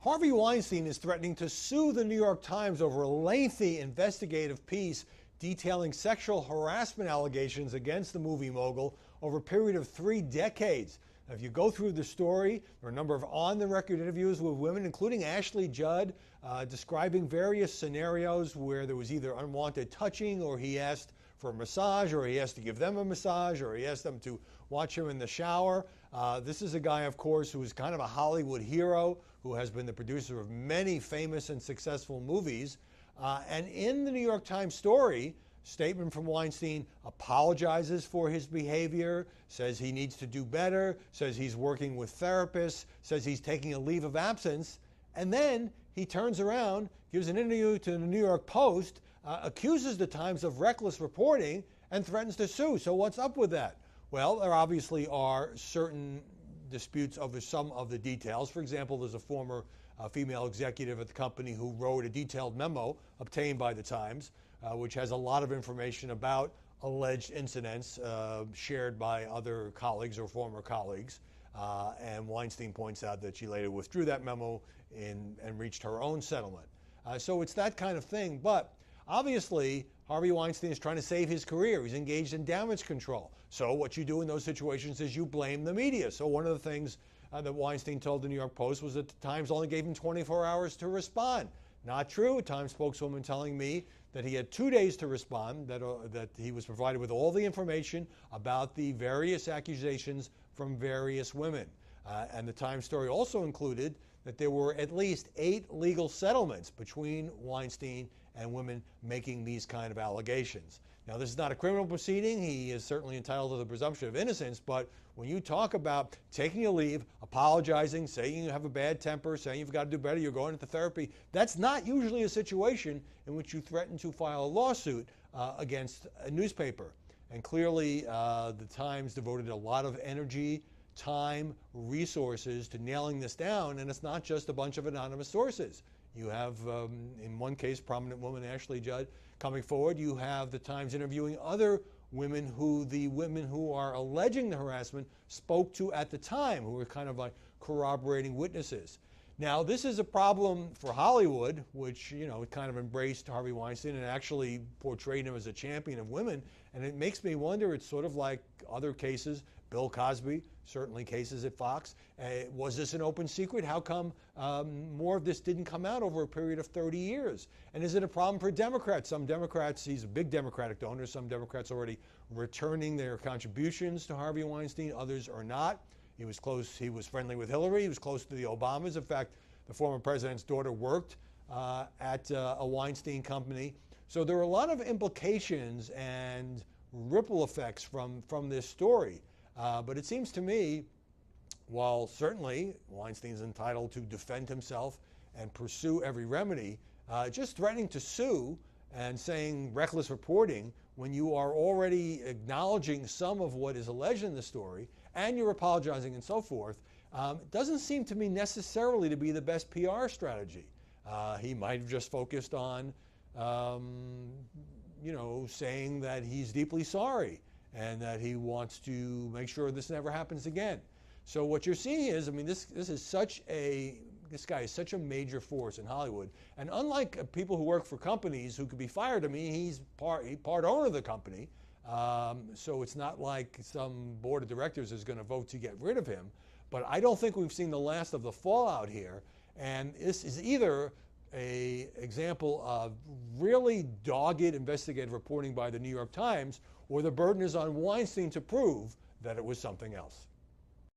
Harvey Weinstein is threatening to sue the New York Times over a lengthy investigative piece detailing sexual harassment allegations against the movie mogul over a period of 3 decades. Now, if you go through the story, there are a number of on-the-record interviews with women, including Ashley Judd, describing various scenarios where there was either unwanted touching, or he asked for a massage, or he asked to give them a massage, or he asked them to watch him in the shower. This is a guy, of course, who is kind of a Hollywood hero, who has been the producer of many famous and successful movies. And in the New York Times story, statement from Weinstein apologizes for his behavior, says he needs to do better, says he's working with therapists, says he's taking a leave of absence, and then he turns around, gives an interview to the New York Post, accuses the Times of reckless reporting, and threatens to sue. So what's up with that? Well, there obviously are certain disputes over some of the details. For example, there's a former female executive at the company who wrote a detailed memo obtained by the Times, which has a lot of information about alleged incidents shared by other colleagues or former colleagues. And Weinstein points out that she later withdrew that memo and reached her own settlement. So it's that kind of thing. But obviously, Harvey Weinstein is trying to save his career. He's engaged in damage control. So what you do in those situations is you blame the media. So one of the things that Weinstein told the New York Post was that the Times only gave him 24 hours to respond. Not true. A Times spokeswoman telling me that he had 2 days to respond, that he was provided with all the information about the various accusations from various women. And the Times story also included that there were at least 8 legal settlements between Weinstein and women making these kind of allegations. Now, this is not a criminal proceeding. He is certainly entitled to the presumption of innocence, but when you talk about taking a leave, apologizing, saying you have a bad temper, saying you've got to do better, you're going into therapy, that's not usually a situation in which you threaten to file a lawsuit against a newspaper. And clearly, the Times devoted a lot of energy, time, resources to nailing this down, and it's not just a bunch of anonymous sources. You have, in one case, prominent woman Ashley Judd coming forward. You have the Times interviewing other women who the women who are alleging the harassment spoke to at the time, who were kind of like corroborating witnesses. Now, this is a problem for Hollywood, which, you know, kind of embraced Harvey Weinstein and actually portrayed him as a champion of women. And it makes me wonder, it's sort of like other cases, Bill Cosby, certainly cases at Fox. Was this an open secret? How come more of this didn't come out over a period of 30 years? And is it a problem for Democrats? Some Democrats, he's a big Democratic donor, some Democrats already returning their contributions to Harvey Weinstein, others are not. He was close, he was friendly with Hillary, he was close to the Obamas. In fact, the former president's daughter worked at a Weinstein company. So there are a lot of implications and ripple effects from this story. But it seems to me, while certainly Weinstein's entitled to defend himself and pursue every remedy, just threatening to sue and saying reckless reporting when you are already acknowledging some of what is alleged in the story and you're apologizing and so forth, doesn't seem to me necessarily to be the best PR strategy. He might have just focused on, you know, saying that he's deeply sorry and that he wants to make sure this never happens again. So what you're seeing is, I mean, this guy is such a major force in Hollywood. And unlike people who work for companies who could be fired, I mean, he's part owner of the company. So it's not like some board of directors is going to vote to get rid of him. But I don't think we've seen the last of the fallout here. And this is either an example of really dogged investigative reporting by the New York Times, or the burden is on Weinstein to prove that it was something else.